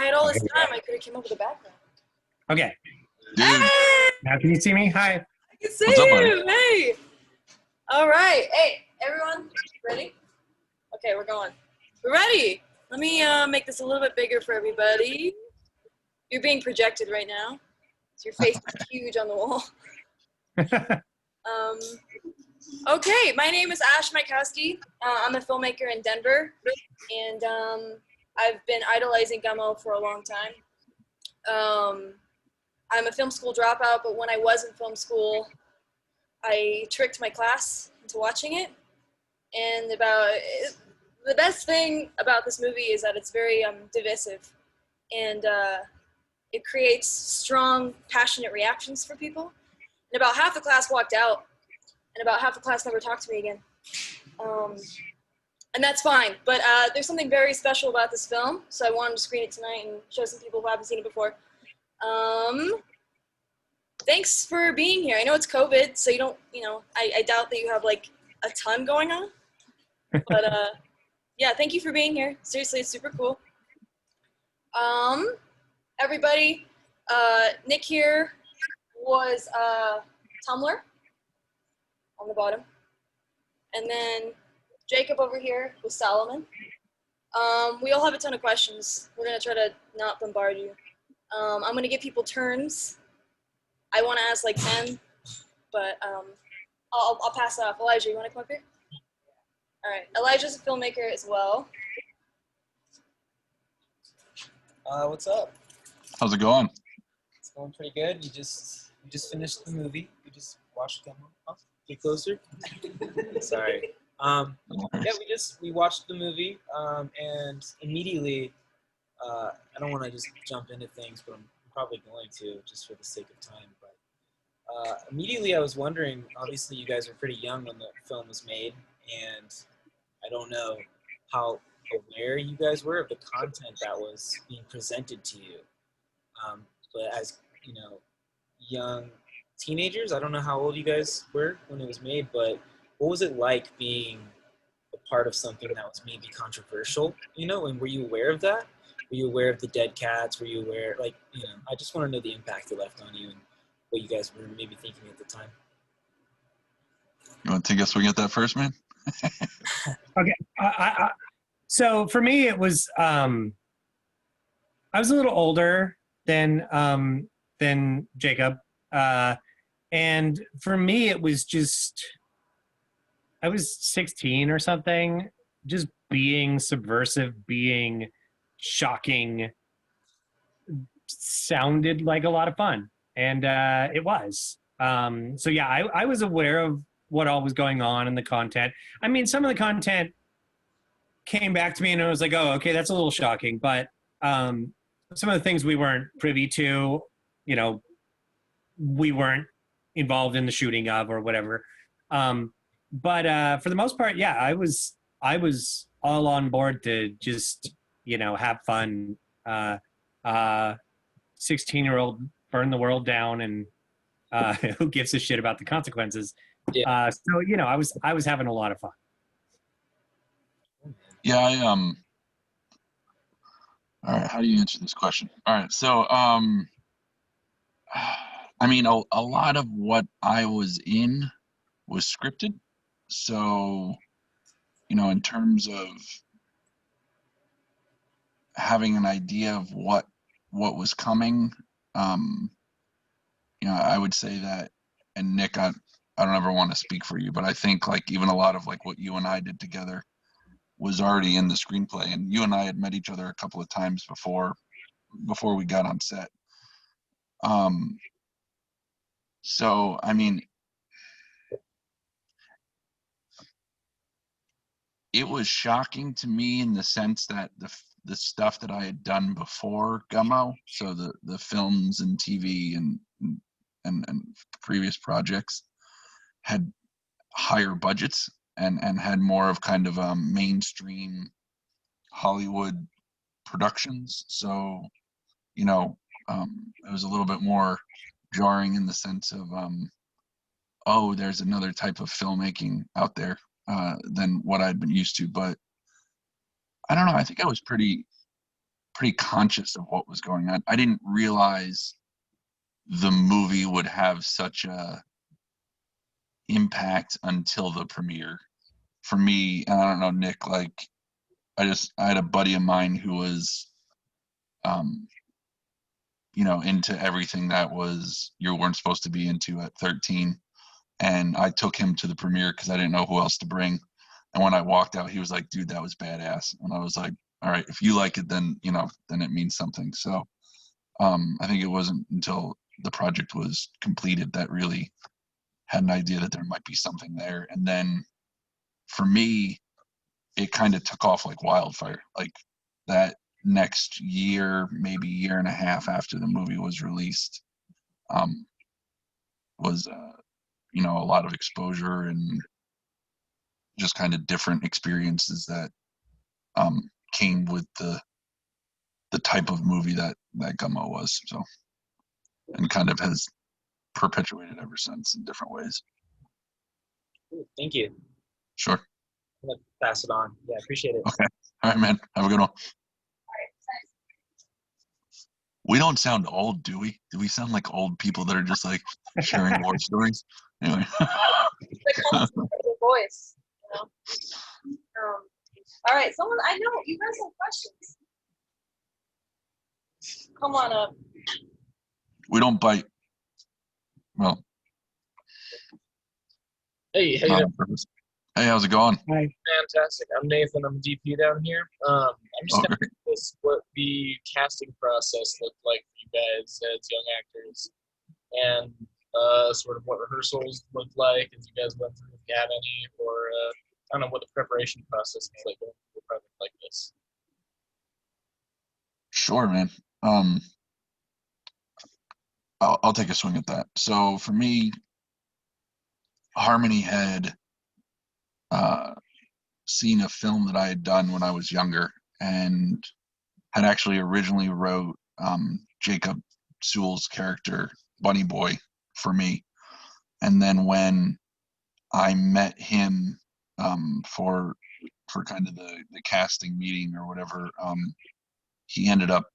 had all this Okay. time, I could have came up with a background. Okay. Dude, Hey! Now can you see me? Hi. I can see What's up, buddy? you. Hey. All right. Hey, everyone. Ready? Okay, we're going. We're ready. Let me make this a little bit bigger for everybody. You're being projected right now. So your face is huge on the wall. Okay, my name is Ash Matkowski. I'm a filmmaker in Denver, and I've been idolizing Gummo for a long time. I'm a film school dropout, but when I was in film school, I tricked my class into watching it. And the best thing about this movie is that it's very divisive, and it creates strong, passionate reactions for people. And about half the class walked out, and about half the class never talked to me again. And that's fine, but there's something very special about this film, so I wanted to screen it tonight and show some people who haven't seen it before. Thanks for being here. I know it's COVID, so you don't, I doubt that you have like a ton going on, but yeah, thank you for being here. Seriously, it's super cool. Everybody, Nick here was Tummler on the bottom, and then Jacob over here was Solomon. We all have a ton of questions. We're gonna try to not bombard you. I'm gonna give people turns. I want to ask like 10, but I'll pass it off. Elijah, you want to come up here? All right. Elijah's a filmmaker as well. What's up? how's it going? It's going pretty good. You just finished the movie. You just watched Gummo. Oh, get closer. Sorry. Yeah, we watched the movie, and immediately, I don't want to just jump into things, but I'm probably going to just for the sake of time. But immediately, I was wondering. Obviously, you guys were pretty young when the film was made, and I don't know how aware you guys were of the content that was being presented to you. But as young teenagers, I don't know how old you guys were when it was made, but what was it like being a part of something that was maybe controversial? And were you aware of that? Were you aware of the dead cats? Were you aware, I just want to know the impact it left on you and what you guys were maybe thinking at the time. You want to take us swing at that first, man? Okay. So for me, it was I was a little older than Jacob, and for me, it was just I was 16 or something, just being subversive, being shocking, sounded like a lot of fun, and it was. So yeah, I was aware of what all was going on in the content. I mean, some of the content came back to me and I was like, oh, okay, that's a little shocking. But some of the things we weren't privy to, we weren't involved in the shooting of or whatever. But for the most part, yeah, I was all on board to just, have fun. 16-year-old burn the world down, and who gives a shit about the consequences? Yeah. So I was having a lot of fun. Yeah, all right, how do you answer this question? All right, so I mean, a lot of what I was in was scripted. So, in terms of having an idea of what was coming, I would say that, and Nick, I don't ever want to speak for you, but I think like even a lot of like what you and I did together was already in the screenplay, and you and I had met each other a couple of times before we got on set. So I mean, it was shocking to me in the sense that the stuff that I had done before Gummo, so the films and TV and previous projects had higher budgets and had more of kind of mainstream Hollywood productions. So, it was a little bit more jarring in the sense of, oh, there's another type of filmmaking out there than what I'd been used to. But I don't know. I think I was pretty pretty conscious of what was going on. I didn't realize the movie would have such a impact until the premiere. For me, and I don't know, Nick, like I had a buddy of mine who was into everything that was you weren't supposed to be into at 13. And I took him to the premiere because I didn't know who else to bring. And when I walked out, he was like, dude, that was badass. And I was like, all right, if you like it, then then it means something. So I think it wasn't until the project was completed that really had an idea that there might be something there. And then for me, it kind of took off like wildfire. Like that next year, maybe year and a half after the movie was released, was a lot of exposure and just kind of different experiences that came with the type of movie that Gummo was. So, and kind of has perpetuated ever since in different ways. Thank you. Sure. I'm gonna pass it on. Yeah, I appreciate it. Okay. All right, man. Have a good one. We don't sound old, do we? Do we sound like old people that are just like sharing war stories? Anyway. The constant voice, all right, someone, I know you guys have questions. Come on up. We don't bite. Well. Hey, how you not doing? on purpose. Hey, how's it going? Hi. Fantastic. I'm Nathan. I'm DP down here. I'm just Okay. kind of curious what the casting process looked like for you guys as young actors, and sort of what rehearsals looked like as you guys went through, if you had any, or I don't know what the preparation process was like going through a project like this. Sure, man. I'll take a swing at that. So for me, Harmony had seen a film that I had done when I was younger, and had actually originally wrote Jacob Sewell's character Bunny Boy for me. And then when I met him for kind of the casting meeting or whatever, he ended up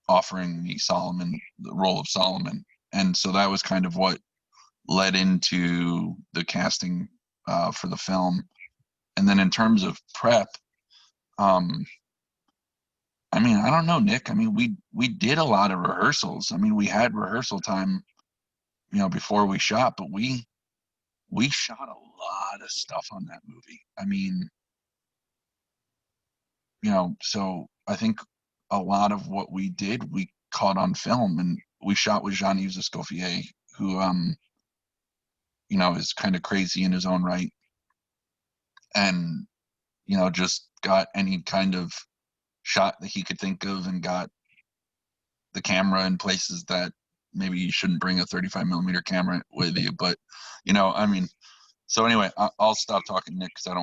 offering me Solomon, the role of Solomon. And so that was kind of what led into the casting for the film. And then in terms of prep, I mean, I don't know, Nick. I mean, we did a lot of rehearsals. I mean, we had rehearsal time, before we shot, but we shot a lot of stuff on that movie. I mean, so I think a lot of what we did, we caught on film, and we shot with Jean-Yves Escoffier, who, is kind of crazy in his own right. And, just got any kind of shot that he could think of and got the camera in places that maybe you shouldn't bring a 35 millimeter camera with you. But, I mean, so anyway, I'll stop talking, Nick, because I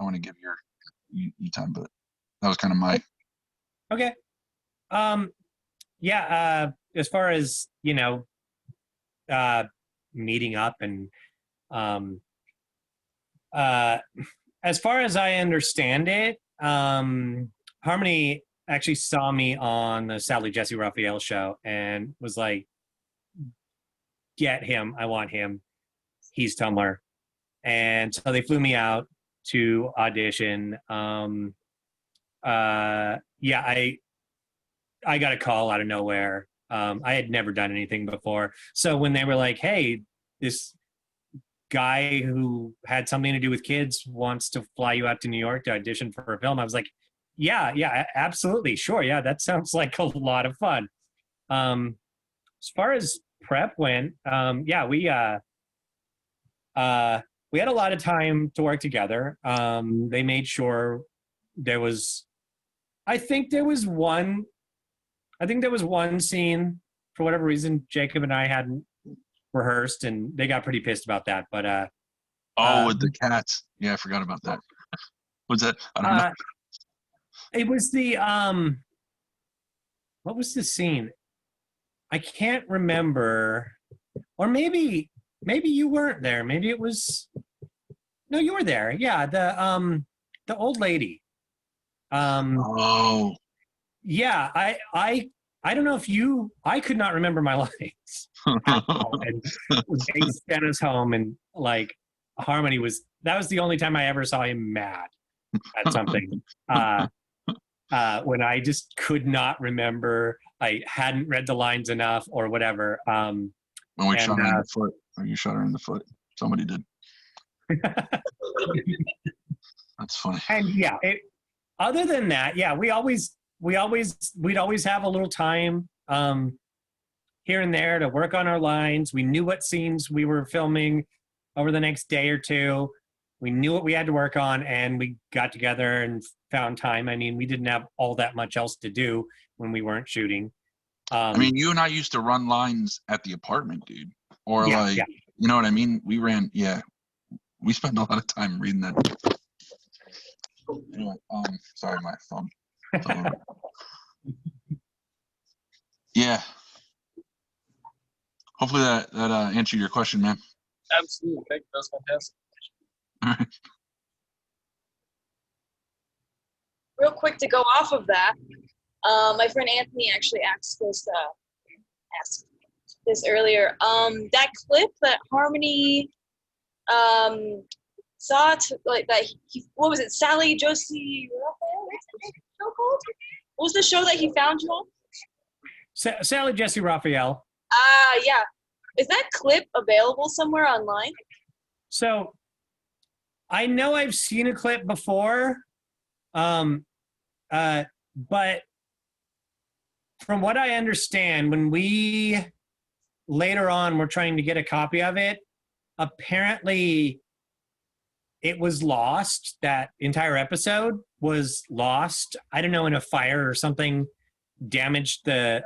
want to give you time, but that was kind of my. Okay. As far as, meeting up and, as far as I understand it, Harmony actually saw me on the Sadly Jesse Raphael show and was like, get him. I want him. He's Tummler. And so they flew me out to audition. I got a call out of nowhere. I had never done anything before. So when they were like, hey, this guy who had something to do with kids wants to fly you out to New York to audition for a film, I was like, yeah, absolutely. Sure. Yeah, that sounds like a lot of fun. As far as prep went, we had a lot of time to work together. They made sure I think there was one scene, for whatever reason, Jacob and I hadn't rehearsed, and they got pretty pissed about that. But with the cats. Yeah, I forgot about that. Was that? I don't know. It was the what was the scene? I can't remember. Or maybe you weren't there. Maybe it was. No, you were there. Yeah, the old lady. Oh, Yeah, I don't know if I could not remember my lines at all. And they sent us home, and like Harmony that was the only time I ever saw him mad at something. When I just could not remember, I hadn't read the lines enough or whatever. when we shot her in the foot, or you shot her in the foot. Somebody did. That's funny. And yeah, other than that, yeah, we'd always have a little time here and there to work on our lines. We knew what scenes we were filming over the next day or two. We knew what we had to work on, and we got together and found time. I mean, we didn't have all that much else to do when we weren't shooting. I mean, you and I used to run lines at the apartment, dude. Or Yeah. you know what I mean? We spent a lot of time reading that. Anyway, sorry, my phone. Yeah. Hopefully that answered your question, man. Absolutely. Thank you. That was fantastic. All right. Real quick to go off of that, my friend Anthony actually asked this earlier. That clip that Harmony saw what was it? Sally Josie Raphael? What's the show called? What was the show that he found you on? Sally Jesse Raphael. Yeah. Is that clip available somewhere online? So I know I've seen a clip before, but from what I understand, when we later on were trying to get a copy of it, apparently it was lost. That entire episode was lost. I don't know, in a fire or something damaged the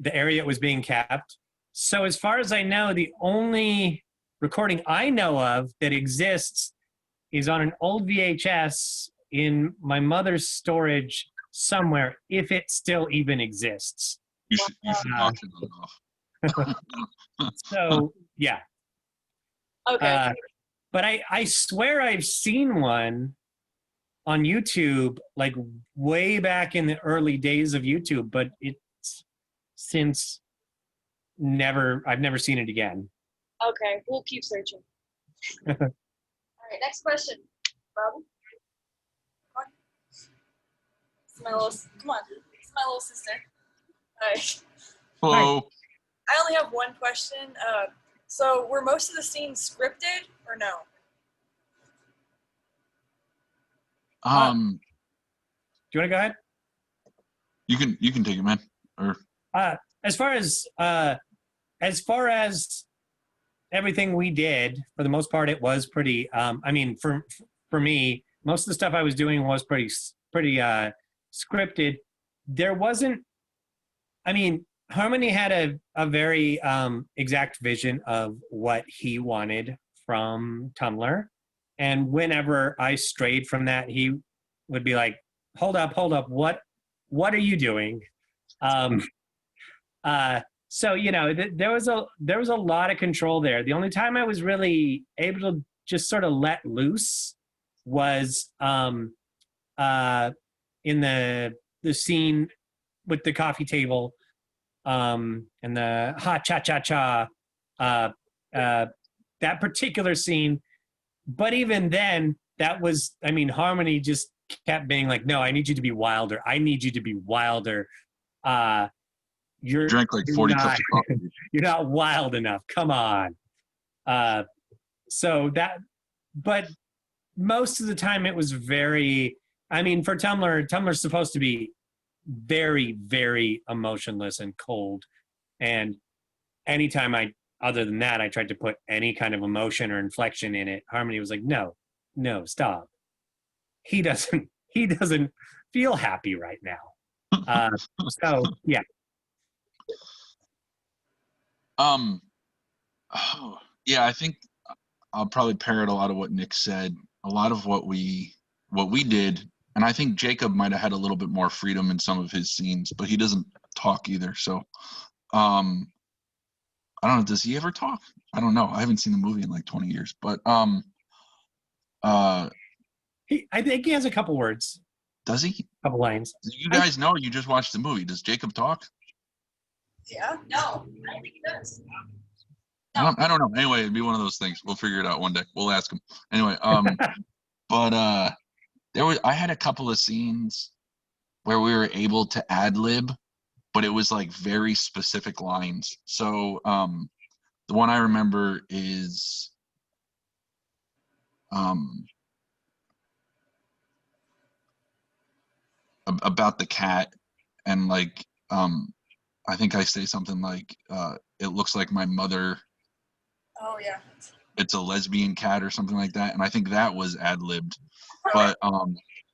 area it was being kept. So as far as I know, the only recording I know of that exists is on an old VHS in my mother's storage somewhere, if it still even exists. You should auction it off. So yeah. Okay. But I swear I've seen one on YouTube, like way back in the early days of YouTube, but it's since I've never seen it again. Okay, we'll keep searching. All right, next question. Robin? Come on. It's my little sister. All right. Hello. I only have one question. So were most of the scenes scripted or no? Do you want to go ahead? You can take it, man. Or As far as everything we did, for the most part, it was pretty. I mean, for me, most of the stuff I was doing was pretty scripted. There wasn't. I mean, Harmony had a very exact vision of what he wanted from Tummler, and whenever I strayed from that, he would be like, "Hold up, what are you doing?" So there was a lot of control there. The only time I was really able to just sort of let loose was in the scene with the coffee table and the ha cha cha cha, that particular scene. But even then, that was, I mean, Harmony just kept being like, "No, I need you to be wilder. I need you to be wilder. You're drank like 40 cups of coffee. You're not wild enough. Come on." So that, but most of the time it was very, I mean, for Tummler's supposed to be very, very emotionless and cold. And anytime other than that, I tried to put any kind of emotion or inflection in it, Harmony was like, no, stop. He doesn't feel happy right now. So yeah. Yeah, I think I'll probably parrot a lot of what Nick said. A lot of what we did, and I think Jacob might have had a little bit more freedom in some of his scenes, but he doesn't talk either. So, I don't know. Does he ever talk? I don't know. I haven't seen the movie in like 20 years, but I think he has a couple words. Does he? Couple lines. Do you guys know? You just watched the movie. Does Jacob talk? Yeah. No, I don't think he does. I don't know. Anyway, it'd be one of those things. We'll figure it out one day. We'll ask him. Anyway, but I had a couple of scenes where we were able to ad lib, but it was like very specific lines. So the one I remember is about the cat, and like I think I say something like it looks like my mother. Oh yeah. It's a lesbian cat or something like that, and I think that was ad libbed, but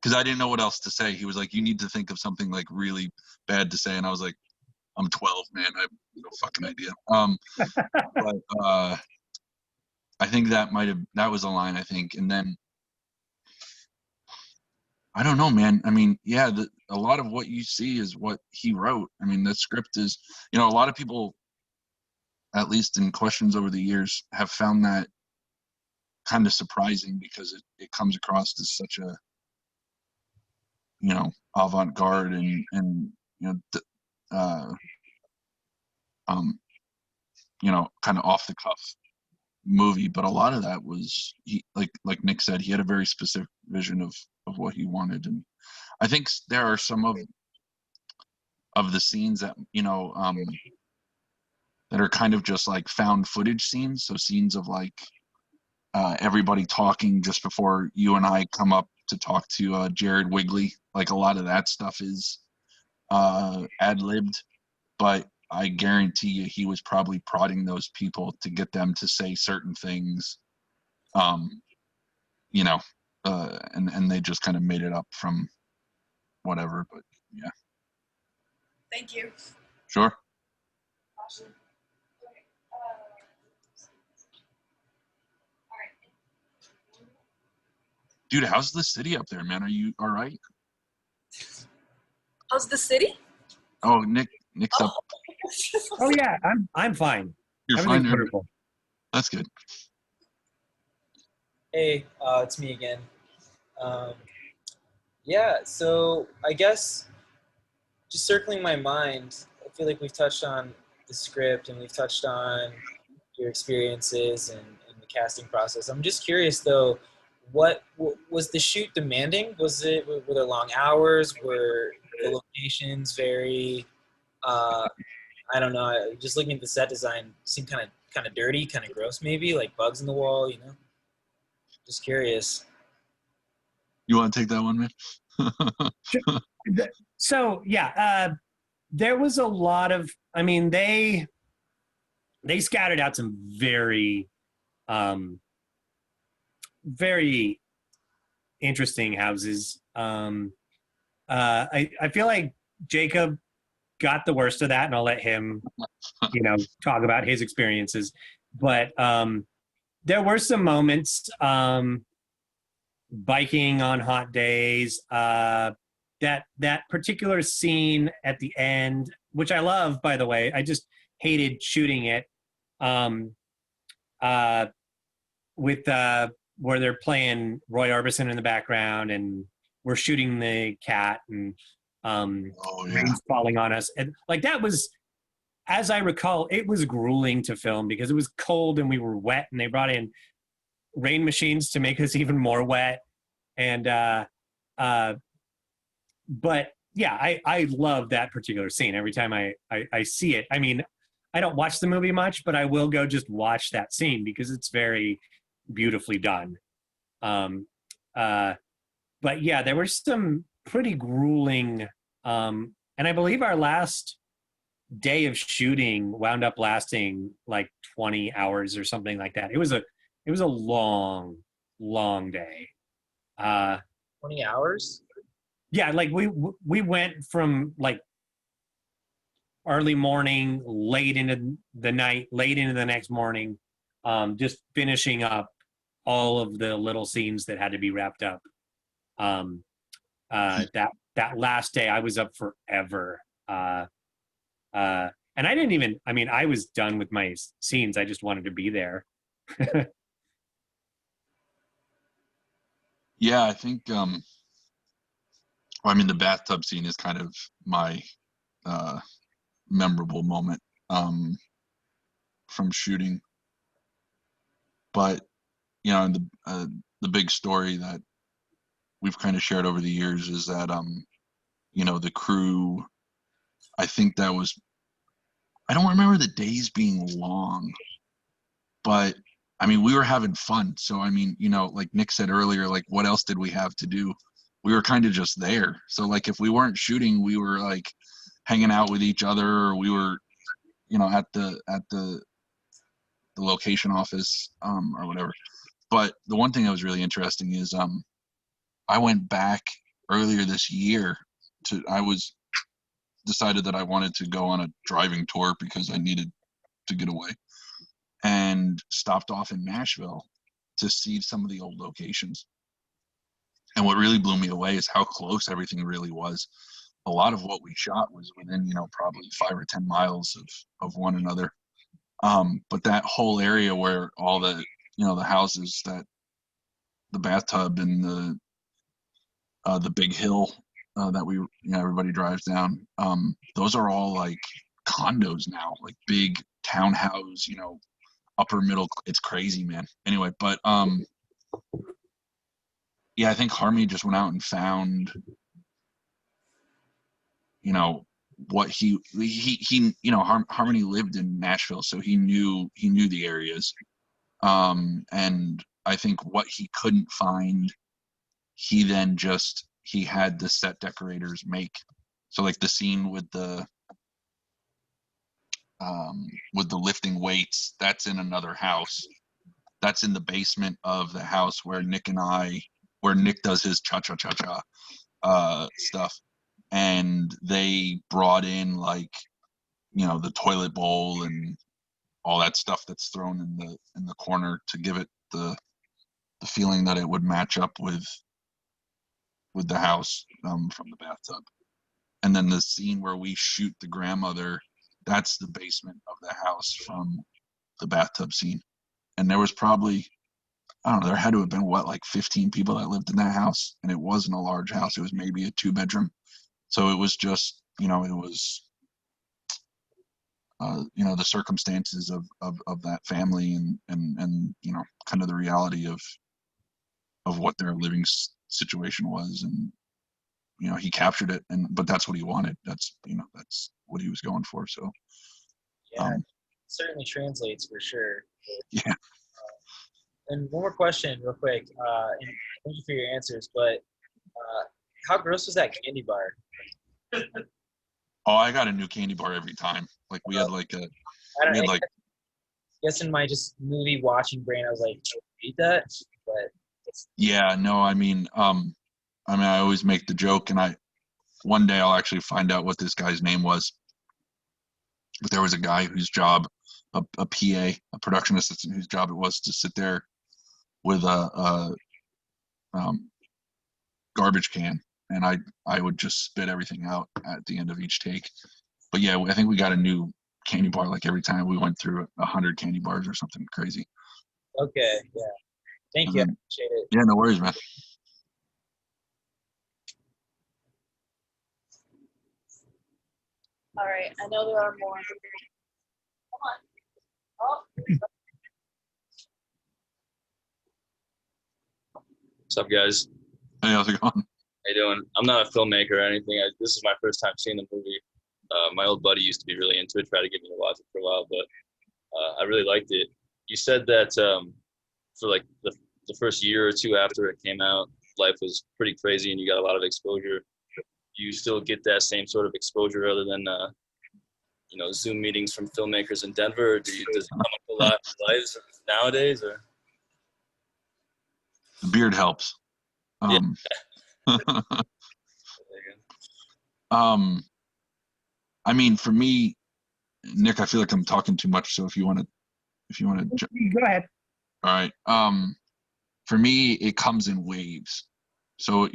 because I didn't know what else to say. He was like, you need to think of something like really bad to say, and I was like, I'm 12, man, I have no fucking idea. But I think that was a line, I think. And then I don't know, man. I mean, yeah, a lot of what you see is what he wrote. I mean, the script is, a lot of people, at least in questions over the years, have found that kind of surprising because it comes across as such a, avant-garde and kind of off the cuff movie. But a lot of that was, like Nick said, he had a very specific vision of what he wanted. And I think there are some of the scenes that that are kind of just like found footage scenes. So scenes of like everybody talking just before you and I come up to talk to Jared Wigley. Like a lot of that stuff is ad-libbed, but I guarantee you he was probably prodding those people to get them to say certain things, and they just kind of made it up from whatever. But yeah. Thank you. Sure. Awesome. Okay. All right. Dude, how's the city up there, man? Are you all right? How's the city? Oh, Nick's up. Oh yeah, I'm fine. You're Everything's fine. wonderful. That's good. Hey, it's me again. Yeah, so I guess just circling my mind, I feel like we've touched on the script and we've touched on your experiences and the casting process. I'm just curious though, what was the shoot demanding? Were there long hours? Were the locations very, I don't know, just looking at the set design, seemed kind of dirty, kind of gross maybe, like bugs in the wall, Just curious. You want to take that one, man? So yeah, there was a lot of. I mean, they scattered out some very, very interesting houses. I feel like Jacob got the worst of that, and I'll let him, talk about his experiences. But there were some moments, biking on hot days. That particular scene at the end, which I love, by the way, I just hated shooting it. With where they're playing Roy Orbison in the background, and we're shooting the cat, and rain's falling on us, and like that was, as I recall, it was grueling to film because it was cold and we were wet, and they brought in rain machines to make us even more wet. And but yeah, I love that particular scene. Every time I see it, I mean, I don't watch the movie much, but I will go just watch that scene because it's very beautifully done. But yeah, there were some pretty grueling, and I believe our last day of shooting wound up lasting like 20 hours or something like that. It was a long day. 20 hours? Yeah, like we went from like early morning, late into the night, late into the next morning, just finishing up all of the little scenes that had to be wrapped up. That last day, I was up forever. And I didn't even, I mean, I was done with my scenes. I just wanted to be there. Yeah, I think I mean, the bathtub scene is kind of my memorable moment from shooting. But the big story that we've kind of shared over the years is that the crew. I think that was. I don't remember the days being long, but I mean, we were having fun. So I mean, like Nick said earlier, like what else did we have to do? We were kind of just there. So like if we weren't shooting, we were like hanging out with each other, or we were, at the location office or whatever. But the one thing that was really interesting is I went back earlier this year I was decided that I wanted to go on a driving tour because I needed to get away, and stopped off in Nashville to see some of the old locations. And what really blew me away is how close everything really was. A lot of what we shot was within, probably 5 or 10 miles of one another. But that whole area where all the, the houses, that the bathtub and the big hill that we, everybody drives down, those are all like condos now, like big townhouse, upper middle. It's crazy, man. Anyway, but yeah, I think Harmony just went out and found, what Harmony lived in Nashville, so he knew the areas. And I think what he couldn't find, he had the set decorators make. So like the scene with the lifting weights, that's in another house. That's in the basement of the house where Nick does his cha-cha-cha-cha stuff. And they brought in like, the toilet bowl and all that stuff that's thrown in the corner to give it the feeling that it would match up with the house from the bathtub. And then the scene where we shoot the grandmother, that's the basement of the house from the bathtub scene. And there was probably, I don't know, there had to have been like 15 people that lived in that house, and it wasn't a large house. It was maybe a 2-bedroom. So it was just, it was, the circumstances of that family and kind of the reality of what their living situation was. And, he captured it, but that's what he wanted. That's what he was going for. So, Yeah, certainly translates for sure. Yeah. And one more question, real quick. And thank you for your answers. But how gross was that candy bar? Oh, I got a new candy bar every time. Like we had like I guess in my just movie watching brain, I was like, "Oh, eat that," but yeah, no, I mean, I always make the joke, and one day I'll actually find out what this guy's name was. But there was a guy whose job, a PA, a production assistant, whose job it was to sit there with a garbage can, and I would just spit everything out at the end of each take. But yeah, I think we got a new candy bar like every time. We went through 100 candy bars or something crazy. okay, yeah. Thank you. I appreciate it. Yeah, no worries, man. All right, I know there are more. Come on. Oh. What's up, guys? Hey, how's it going? How you doing? I'm not a filmmaker or anything. This is my first time seeing the movie. My old buddy used to be really into it, tried to get me to watch it for a while, but I really liked it. You said that for like the first year or two after it came out, life was pretty crazy and you got a lot of exposure. Do you still get that same sort of exposure other than Zoom meetings from filmmakers in Denver? Or does it come up a lot in lives nowadays? Or The beard helps. I mean, for me, Nick, I feel like I'm talking too much. So if you want to, Go ahead. all right. For me, it comes in waves. So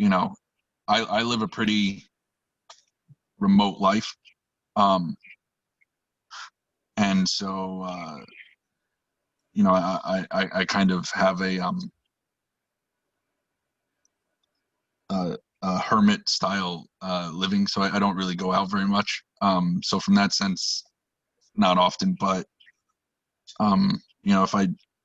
I live a pretty remote life, and so I kind of have hermit style living, so I don't really go out very much. So from that sense, not often. But you know,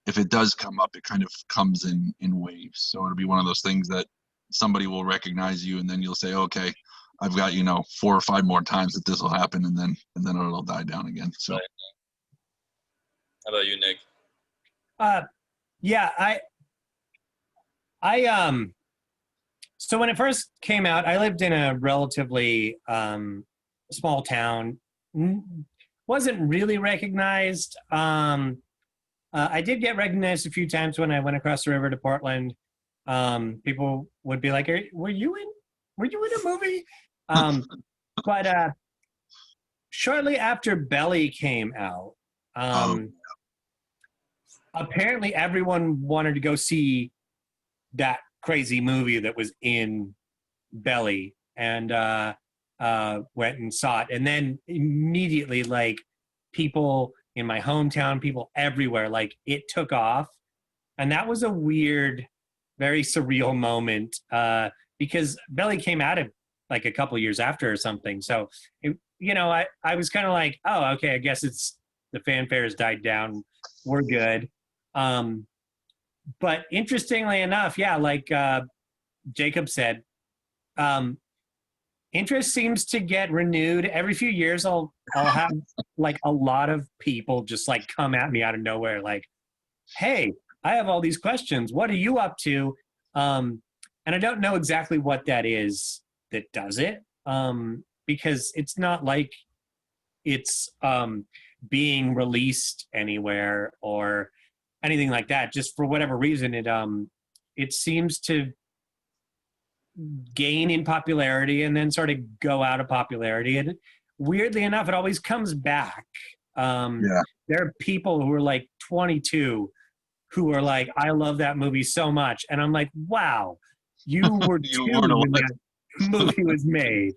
if it does come up, it kind of comes in waves. So it'll be one of those things that somebody will recognize you, and then you'll say, okay, I've got, you know, 4 or 5 more times that this will happen, and then it'll die down again. So Right. How about you, Nick? Yeah, so when it first came out, I lived in a relatively small town. Wasn't really recognized. I did get recognized a few times when I went across the river to Portland. People would be like, were you in a movie? But shortly after Belly came out, apparently everyone wanted to go see that crazy movie that was in Belly, and went and saw it. And then immediately, like, people in my hometown, people everywhere, like, it took off. And that was a weird, very surreal moment, because Belly came out of like a couple years after or something. So, I was kind of like, oh, okay, I guess it's the fanfare has died down. We're good. But interestingly enough, yeah, like Jacob said, interest seems to get renewed every few years. I'll have like a lot of people just like come at me out of nowhere, like, hey, I have all these questions. What are you up to? And I don't know exactly what that is that does it, because it's not like it's being released anywhere or anything like that. Just for whatever reason, it seems to gain in popularity and then sort of go out of popularity. And weirdly enough, it always comes back. There are people who are like 22 who are like, I love that movie so much. And I'm like, wow, you were two when that movie was made.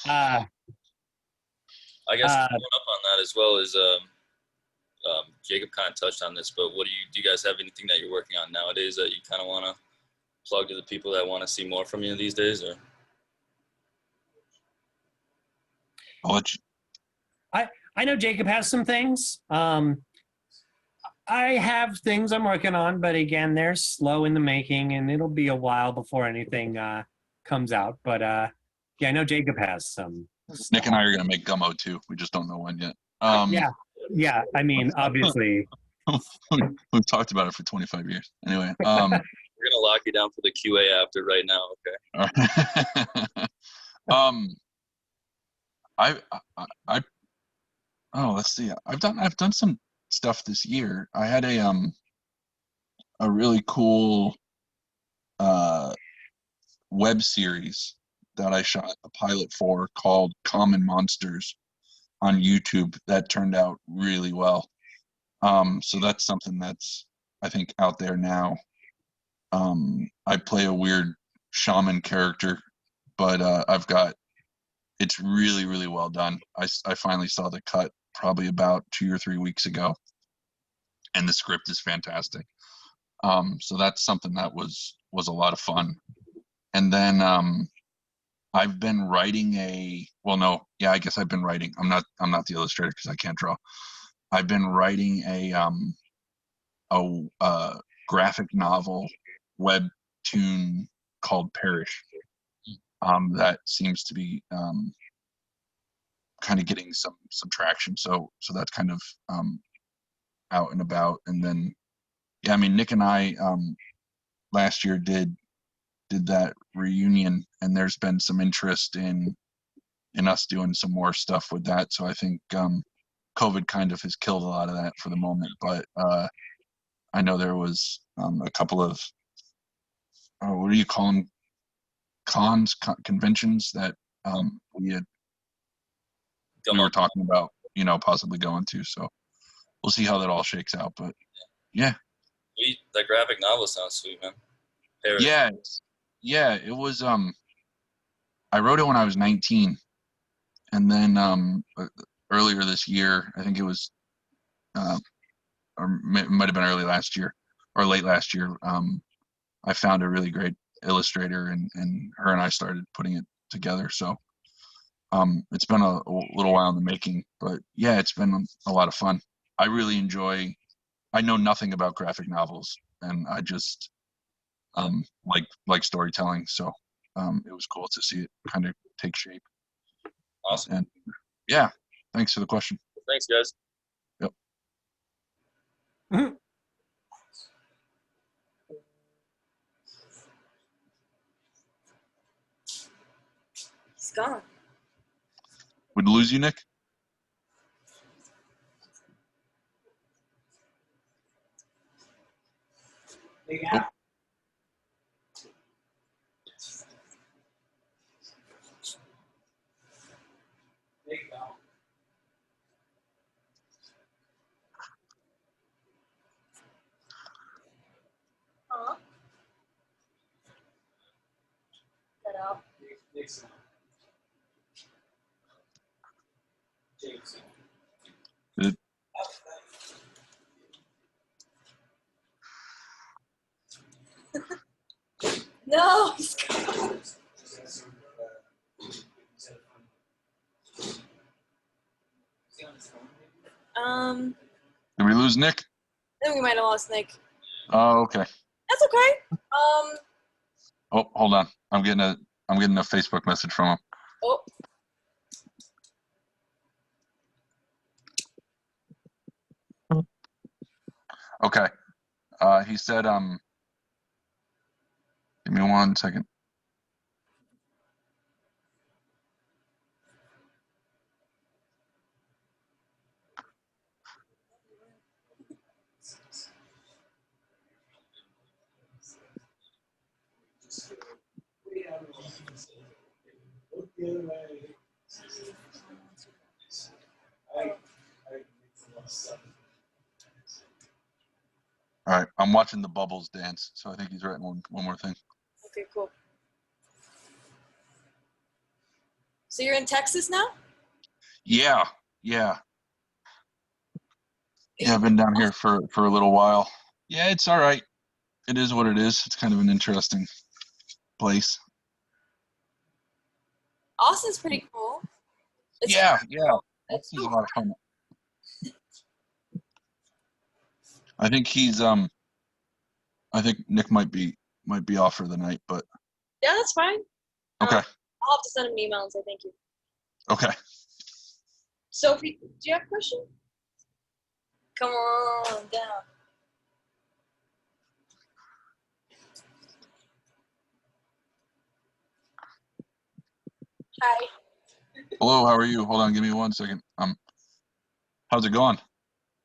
I guess following up on that as well is Jacob kind of touched on this, but do you guys have anything that you're working on nowadays that you kind of want to plug to the people that want to see more from you these days? Or I know Jacob has some things. I have things I'm working on, but again, they're slow in the making, and it'll be a while before anything comes out. But yeah, I know Jacob has some stuff. Nick and I are going to make Gummo too. We just don't know when yet. Yeah. I mean, obviously. We've talked about it for 25 years. Anyway. we're going to lock you down for the QA after right now, okay? Let's see. I've done some stuff this year. I had a really cool web series that I shot a pilot for called Common Monsters on YouTube that turned out really well. So that's something that's, I think, out there now. I play a weird shaman character, but it's really, really well done. I finally saw the cut probably about 2 or 3 weeks ago, and the script is fantastic. So that's something that was a lot of fun. And then I've been writing I guess I've been writing. I'm not the illustrator because I can't draw. I've been writing a graphic novel webtoon called Perish. That seems to be kind of getting some traction. So that's kind of out and about. And then, yeah, I mean, Nick and I last year did that reunion, and there's been some interest in us doing some more stuff with that. So I think COVID kind of has killed a lot of that for the moment. But I know there was a couple of what do you call them? Conventions that we were talking about, possibly going to. So we'll see how that all shakes out. But yeah. Sweet. That graphic novel sounds sweet, man. Yeah. It was. I wrote it when I was 19, and then earlier this year, I think it was, or it might have been early last year or late last year. I found a really great illustrator, and her and I started putting it together. So it's been a little while in the making, but yeah, it's been a lot of fun. I really enjoy. I know nothing about graphic novels, and I just like storytelling. So it was cool to see it kind of take shape. Awesome. And yeah, thanks for the question. Thanks, guys. Yep. Mhm. He's gone. Would lose you, Nick? Oh. Huh? Get out. Did- No, he's gone. Did we lose Nick? I think we might have lost Nick. Oh, okay. That's okay. Oh, hold on. I'm getting a Facebook message from him. Oh, Okay. He said, give me 1 second. All right. I'm watching the bubbles dance, so I think he's writing one more thing. okay, cool. So you're in Texas now? Yeah. Yeah. Yeah, I've been down here for a little while. Yeah, it's all right. It is what it is. It's kind of an interesting place. Austin's pretty cool. It's Yeah. It's This is a lot of fun. I think I think Nick might be off for the night, but Yeah, that's fine. okay. I'll have to send him an email and say thank you. Okay. Sophie, do you have a question? Come on down. Hi. Hello, how are you? Hold on, give me 1 second. How's it going?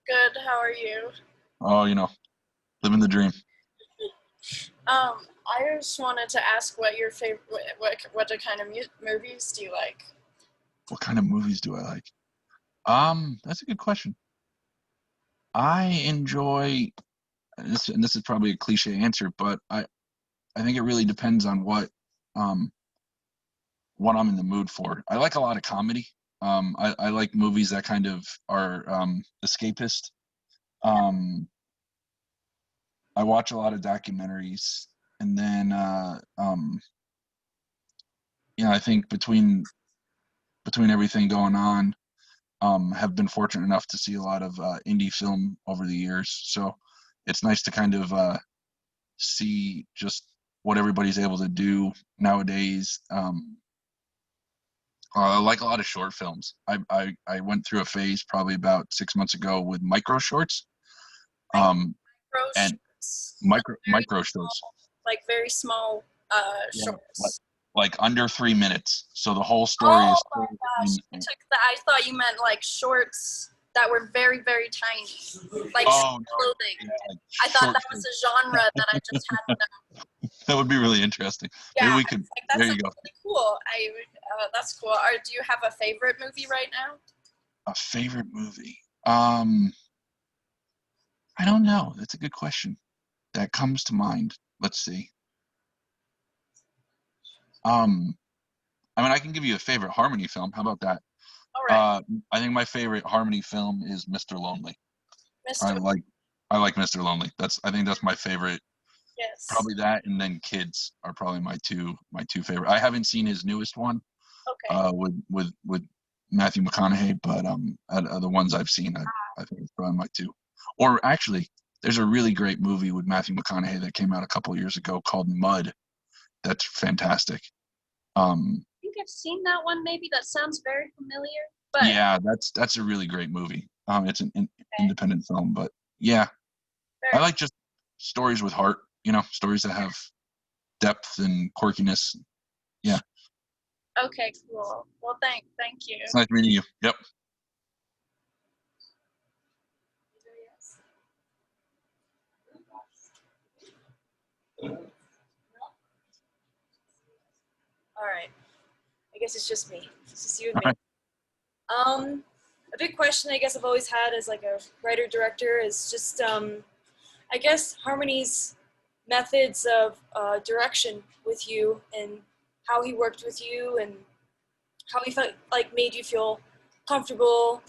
Good. How are you? Oh, living the dream. I just wanted to ask what your favorite, what kind of movies do you like? What kind of movies do I like? That's a good question. I enjoy this, and this is probably a cliche answer, but I think it really depends on what I'm in the mood for. I like a lot of comedy. I like movies that kind of are escapist. I watch a lot of documentaries, and then I think between everything going on, have been fortunate enough to see a lot of indie film over the years. So it's nice to kind of see just what everybody's able to do nowadays. I like a lot of short films. I went through a phase probably about 6 months ago with micro shorts. And micro shorts. Like very small Yeah, shorts. like under 3 minutes. So the whole story is. Oh my gosh! I thought you meant like shorts that were very, very tiny, like clothing. Yeah, like I thought short that was a genre that I just had to know. That would be really interesting. Yeah, Maybe we could. like, that There you sounds go. really cool. That's cool. Do you have a favorite movie right now? A favorite movie? I don't know. That's a good question. That comes to mind. Let's see. I mean, I can give you a favorite Harmony film. How about that? All right, I think my favorite Harmony film is Mr. Lonely. Mr. I like Mr. Lonely. I think that's my favorite Yes. Probably that, and then Kids are probably my two favorite. I haven't seen his newest one, Okay. with Matthew McConaughey, but the ones I've seen, I think it's probably my two. Or actually, there's a really great movie with Matthew McConaughey that came out a couple years ago called Mud. That's fantastic. I think I've seen that one. Maybe that sounds very familiar. But Yeah, that's a really great movie. It's an independent film, but yeah, I like just stories with heart. Stories that have depth and quirkiness. Yeah. Okay, cool. Well, thank you. It's nice meeting you. Yep. All right. I guess it's just me. It's just you and me. A big question I guess I've always had as like a writer director is just I guess Harmony's methods of direction with you and how he worked with you and how he felt like made you feel comfortable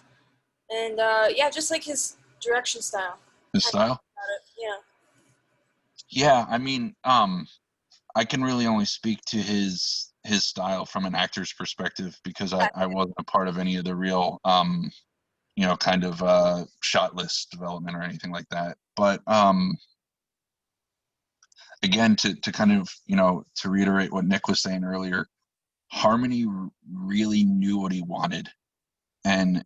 and yeah, just like his direction style. His style. Yeah. Yeah, I mean, I can really only speak to his style from an actor's perspective because I wasn't a part of any of the real kind of shot list development or anything like that. But again, to kind of to reiterate what Nick was saying earlier, Harmony really knew what he wanted, and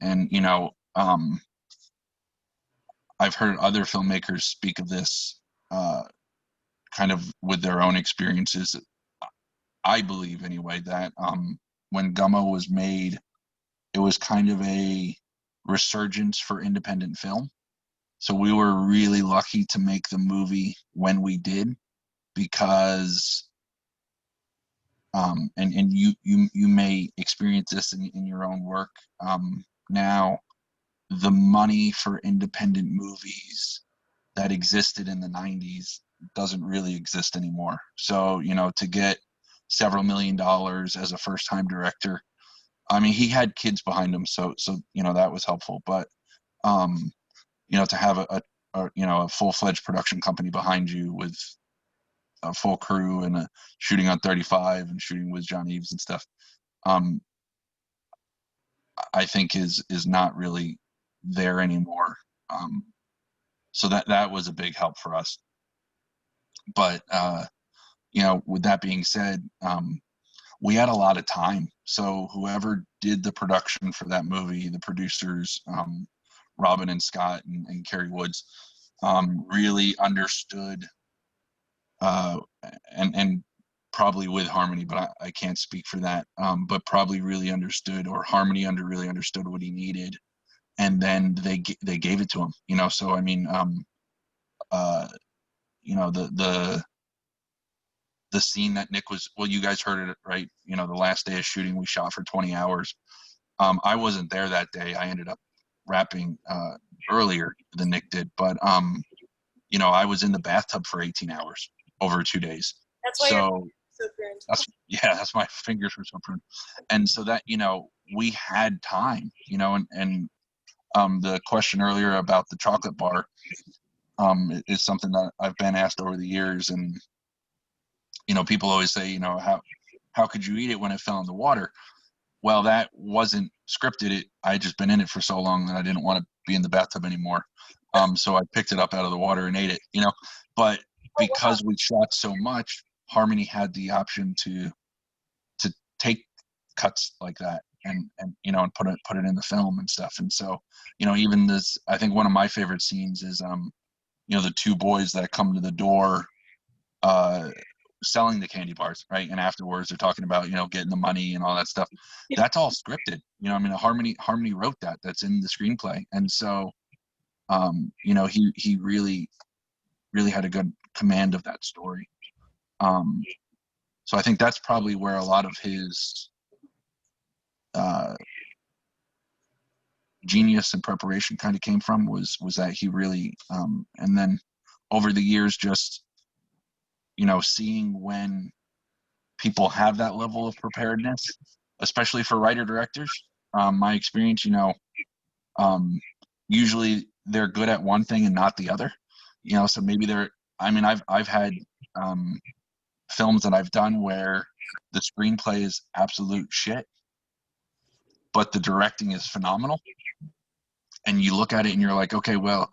I've heard other filmmakers speak of this kind of with their own experiences. I believe anyway that when Gummo was made, it was kind of a resurgence for independent film. So we were really lucky to make the movie when we did, because and you may experience this in your own work now. The money for independent movies that existed in the 90s doesn't really exist anymore. So to get several $1 million as a first-time director, I mean, he had kids behind him, so that was helpful. But to have a full-fledged production company behind you with a full crew and a shooting on 35 and shooting with John Eves and stuff, I think is not really there anymore. So that was a big help for us. But with that being said, we had a lot of time. So whoever did the production for that movie, the producers, Robin and Scott and Kerry Woods, really understood, and probably with Harmony, but I can't speak for that, but probably really understood, or Harmony really understood what he needed, and then they gave it to him. So I mean, the scene that Nick was, well, you guys heard it, right? The last day of shooting, we shot for 20 hours. I wasn't there that day. I ended up wrapping earlier than Nick did, but I was in the bathtub for 18 hours over 2 days. That's why you're so pruned. That's my fingers were so pruned. And so that, we had time, and the question earlier about the chocolate bar is something that I've been asked over the years. And, people always say, how could you eat it when it fell in the water? Well, that wasn't scripted. I had just been in it for so long that I didn't want to be in the bathtub anymore. So I picked it up out of the water and ate it, but because we shot so much, Harmony had the option to take cuts like that and put it in the film and stuff. And so, even this, I think one of my favorite scenes is, the two boys that come to the door, selling the candy bars, right? And afterwards they're talking about, getting the money and all that stuff. That's all scripted. Harmony wrote that. That's in the screenplay. And so, he really had a good command of that story. So I think that's probably where a lot of his genius and preparation kind of came from, was that he really, and then over the years, just, seeing when people have that level of preparedness, especially for writer directors. My experience, usually they're good at one thing and not the other. So maybe they're I mean, I've had films that I've done where the screenplay is absolute shit, but the directing is phenomenal. And you look at it and you're like, okay, well,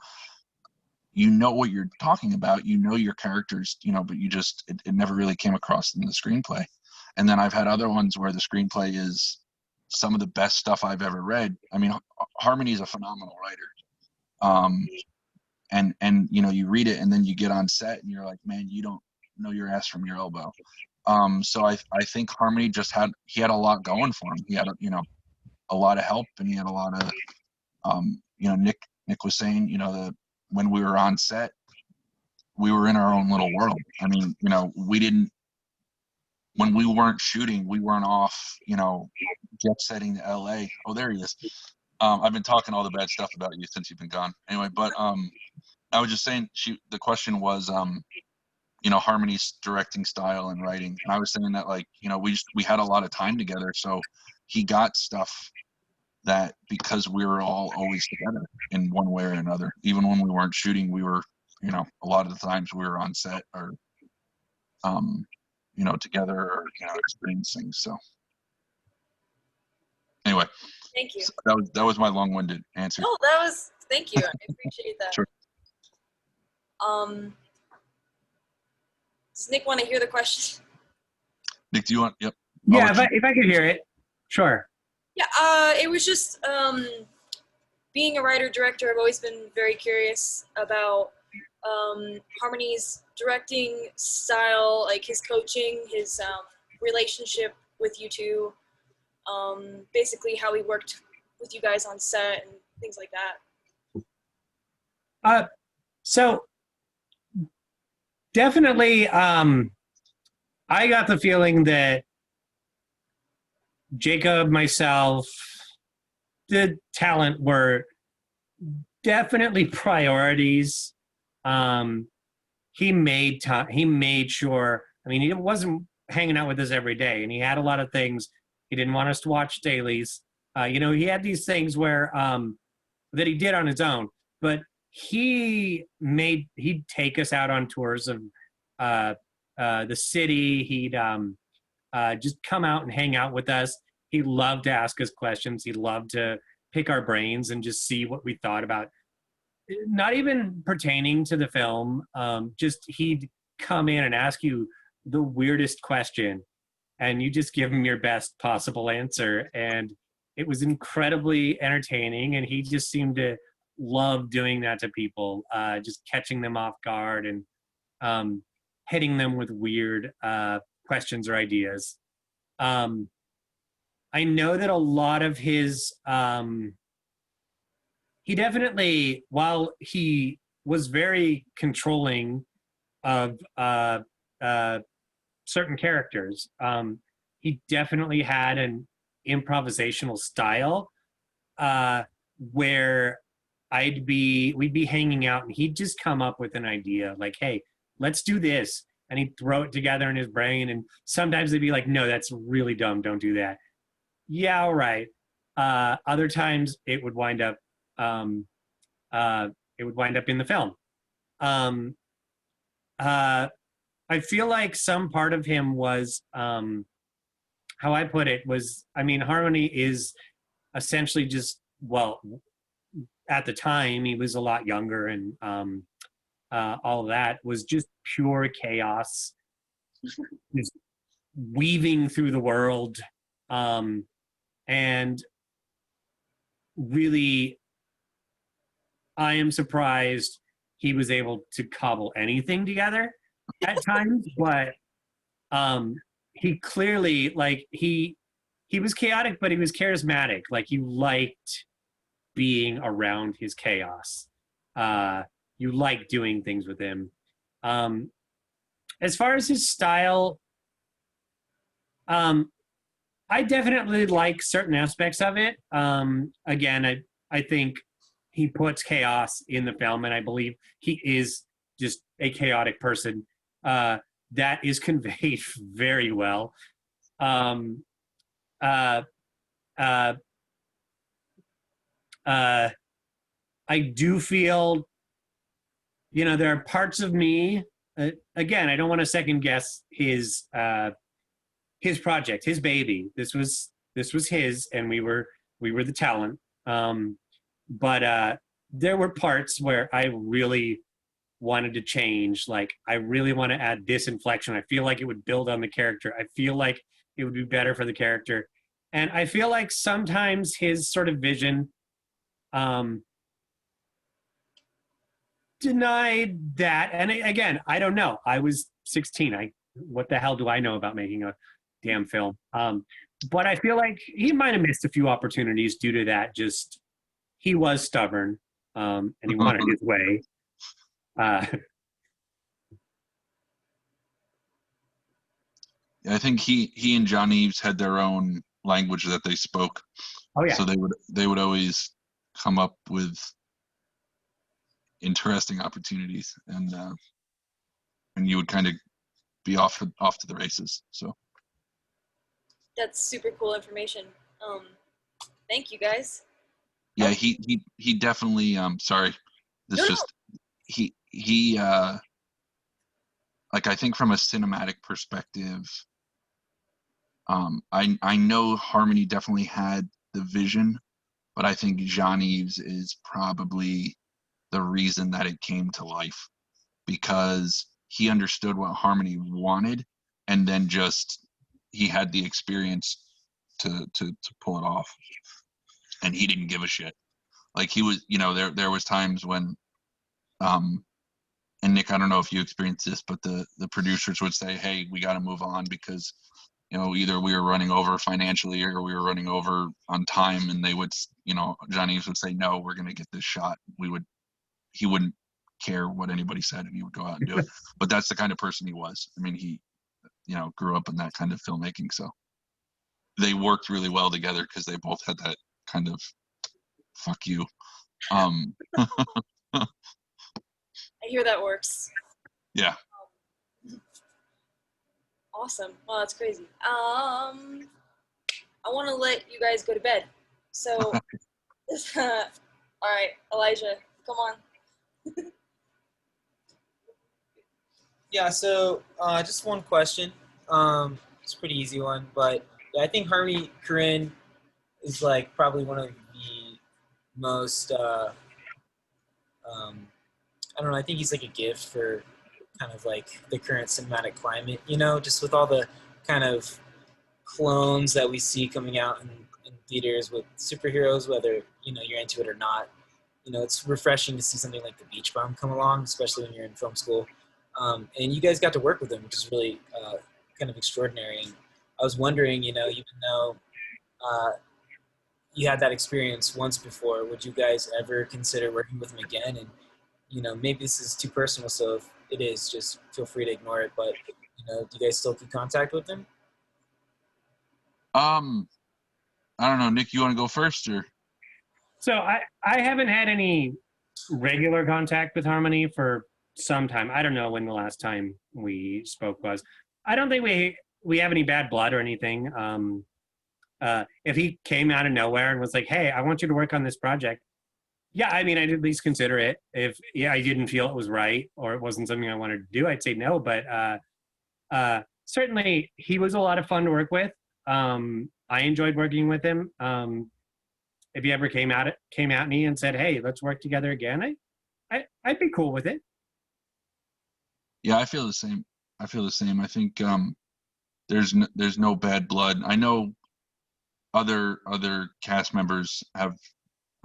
you know what you're talking about, you know your characters, you know, but it never really came across in the screenplay. And then I've had other ones where the screenplay is some of the best stuff I've ever read. I mean, Harmony is a phenomenal writer. And you know, you read it and then you get on set and you're like, man, you don't know your ass from your elbow. So I think Harmony he had a lot going for him. He had you know, a lot of help, and he had a lot of you know, Nick was saying, you know, when we were on set, we were in our own little world. I mean, you know, when we weren't shooting, we weren't off, you know, jet setting to LA. Oh, there he is. I've been talking all the bad stuff about you since you've been gone. Anyway, but I was just saying, the question was, you know, Harmony's directing style and writing. And I was saying that, like, you know, we had a lot of time together, so he got stuff that, because we were all always together in one way or another. Even when we weren't shooting, we were, you know, a lot of the times we were on set or you know, together, or, you know, experiencing. So anyway, Thank you. so that was my long-winded answer. No, thank you. I appreciate that. Sure. Does Nick want to hear the question? Nick, do you want? Yep. Yeah, if I could hear it, sure. Yeah, it was just being a writer-director, I've always been very curious about Harmony's directing style, like his coaching, his relationship with you two, basically how he worked with you guys on set and things like that. So definitely, I got the feeling that Jacob, myself, the talent were definitely priorities. He made time. He made sure. I mean, he wasn't hanging out with us every day, and he had a lot of things. He didn't want us to watch dailies. You know, he had these things where that he did on his own, but he'd take us out on tours of the city. He'd just come out and hang out with us. He loved to ask us questions. He loved to pick our brains and just see what we thought about, not even pertaining to the film. Just he'd come in and ask you the weirdest question, and you just give him your best possible answer. And it was incredibly entertaining, and he just seemed to love doing that to people, just catching them off guard and hitting them with weird questions or ideas. I know that a lot of his, he definitely, while he was very controlling of certain characters, he definitely had an improvisational style where we'd be hanging out and he'd just come up with an idea like, hey, let's do this. And he'd throw it together in his brain. And sometimes they'd be like, no, that's really dumb. Don't do that. Yeah, all right. Other times it would wind up in the film. I feel like some part of him was, how I put it was, I mean, Harmony is essentially just, well, at the time he was a lot younger, and all of that was just pure chaos, just weaving through the world. And really, I am surprised he was able to cobble anything together at times, but he clearly, like, he was chaotic, but he was charismatic. Like, you liked being around his chaos. You liked doing things with him. As far as his style, I definitely like certain aspects of it. Again, I think he puts chaos in the film, and I believe he is just a chaotic person. That is conveyed very well. I do feel, you know, there are parts of me again, I don't want to second guess his project, his baby. This was his, and we were the talent. But there were parts where I really wanted to change. Like, I really want to add this inflection. I feel like it would build on the character. I feel like it would be better for the character. And I feel like sometimes his sort of vision denied that. And again, I don't know. I was 16. What the hell do I know about making a damn film? But I feel like he might have missed a few opportunities due to that. Just, he was stubborn, and he wanted his way. I think he and John Eves had their own language that they spoke. Oh yeah. So they would always come up with interesting opportunities, and you would kind of be off to the races. So That's super cool information. Thank you guys. yeah, he definitely sorry. This No. just he like, I think from a cinematic perspective, I know Harmony definitely had the vision, but I think John Eves is probably the reason that it came to life, because he understood what Harmony wanted, and then just he had the experience to pull it off, and he didn't give a shit. Like, he was, there was times when and Nick, I don't know if you experienced this, but the producers would say, hey, we got to move on because, either we were running over financially or we were running over on time. And they would, John Eves would say, no, we're going to get this shot. He wouldn't care what anybody said, and he would go out and do it. But that's the kind of person he was. I mean, he, grew up in that kind of filmmaking. So they worked really well together because they both had that kind of fuck you. I hear that works. Yeah. Awesome. Well, that's crazy. I want to let you guys go to bed. So, all right, Elijah, come on. Yeah, so just one question. It's a pretty easy one, but yeah, I think Harmony Korine is like probably one of the most I don't know, I think he's like a gift for kind of like the current cinematic climate, just with all the kind of clones that we see coming out in theaters with superheroes, whether, you're into it or not. It's refreshing to see something like The Beach Bum come along, especially when you're in film school. And you guys got to work with him, which is really kind of extraordinary. And I was wondering, even though you had that experience once before, would you guys ever consider working with him again? And maybe this is too personal, so if it is, just feel free to ignore it. But, do you guys still keep contact with him? I don't know, Nick, you want to go first, or? So I haven't had any regular contact with Harmony for some time. I don't know when the last time we spoke was. I don't think we have any bad blood or anything. If he came out of nowhere and was like, hey, I want you to work on this project, yeah, I mean, I'd at least consider it. If I didn't feel it was right or it wasn't something I wanted to do, I'd say no. But certainly, he was a lot of fun to work with. I enjoyed working with him. If he ever came at me and said, "Hey, let's work together again," I'd be cool with it. Yeah, I feel the same. I think there's no bad blood. I know other cast members have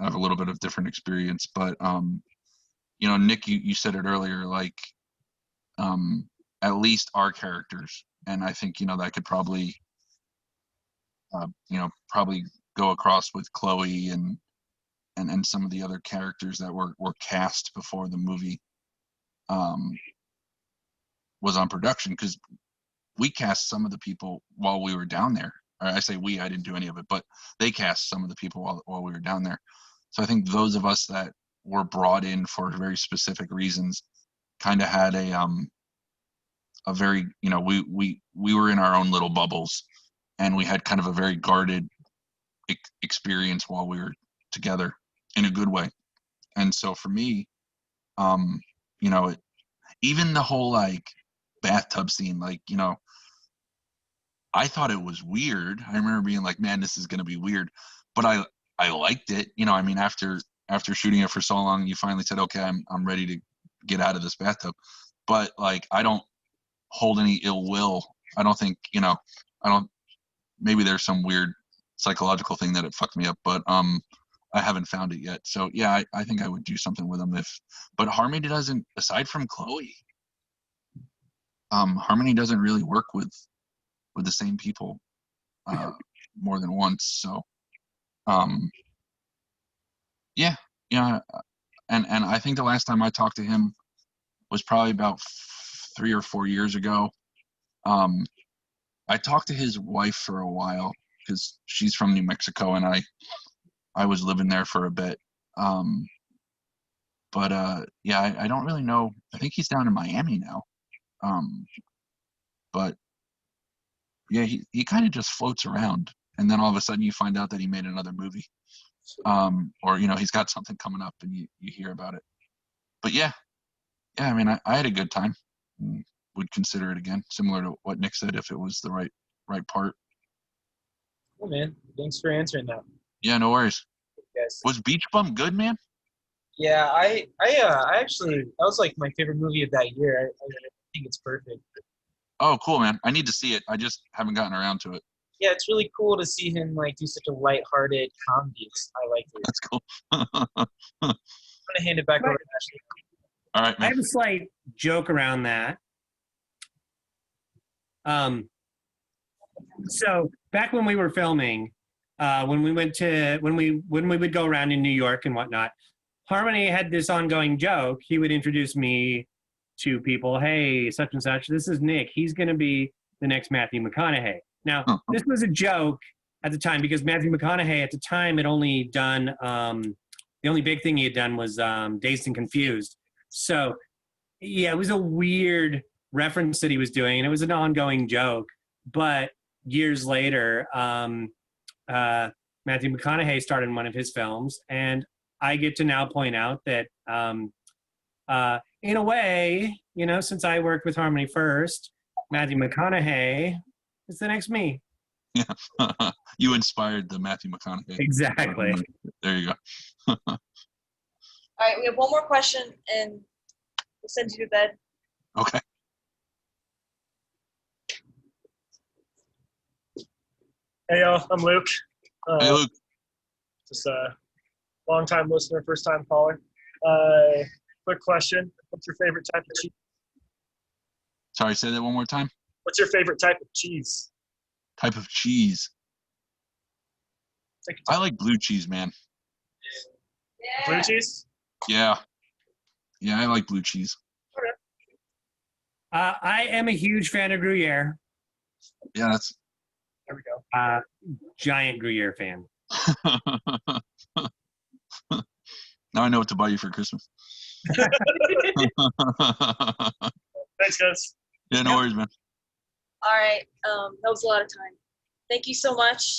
a little bit of different experience, but Nick, you said it earlier, like at least our characters, and I think that could probably probably go across with Chloe and some of the other characters that were cast before the movie was on production, because we cast some of the people while we were down there. I say we, I didn't do any of it, but they cast some of the people while we were down there. So I think those of us that were brought in for very specific reasons kind of had a very, we were in our own little bubbles, and we had kind of a very guarded experience while we were together in a good way. And so for me, even the whole like bathtub scene, like, you know, I thought it was weird. I remember being like, man, this is gonna be weird. But I liked it. You know, I mean, after shooting it for so long, you finally said, okay, I'm ready to get out of this bathtub. But like, I don't hold any ill will. I don't think, you know, I don't, maybe there's some weird psychological thing that it fucked me up, but I haven't found it yet. So yeah, I think I would do something with him but Harmony doesn't, aside from Chloe, Harmony doesn't really work with the same people more than once. So yeah, and I think the last time I talked to him was probably about 3 or 4 years ago. I talked to his wife for a while because she's from New Mexico and I was living there for a bit. But yeah, I don't really know. I think he's down in Miami now. But yeah, he kind of just floats around, and then all of a sudden you find out that he made another movie, or you know, he's got something coming up, and you hear about it. But yeah, I mean, I had a good time. Would consider it again, similar to what Nick said, if it was the right part. Cool, man. Thanks for answering that. Yeah, no worries. Yes. Was Beach Bum good, man? Yeah, I actually, that was like my favorite movie of that year. I think it's perfect. Oh, cool, man. I need to see it. I just haven't gotten around to it. Yeah, it's really cool to see him like do such a lighthearted comedy. I like it. That's cool. I'm gonna hand it back over to Ashley. All right, I man. have a slight joke around that. So back when we were filming, when we would go around in New York and whatnot, Harmony had this ongoing joke. He would introduce me to people. Hey, such and such, this is Nick. He's going to be the next Matthew McConaughey. Now, this was a joke at the time because Matthew McConaughey at the time had only done, the only big thing he had done was Dazed and Confused. So, yeah, it was a weird reference that he was doing, and it was an ongoing joke. But years later, Matthew McConaughey starred in one of his films, and I get to now point out that in a way, you know, since I worked with Harmony first, Matthew McConaughey is the next me. Yeah. You inspired the Matthew McConaughey. Exactly. There you go. All right, we have one more question, and we'll send you to bed. Okay. Hey, y'all, I'm Luke. Hey, Luke. Just a long-time listener, first-time caller. Quick question. What's your favorite type of cheese? Sorry, say that one more time. What's your favorite type of cheese? Type of cheese. Take your I time. like blue cheese, man. Blue cheese? Yeah. Yeah, I like blue cheese. I am a huge fan of Gruyere. Yeah, that's. There we go. Giant Gruyere fan. Now I know what to buy you for Christmas. Thanks, guys. Yeah, no worries, man. All right, that was a lot of time. Thank you so much.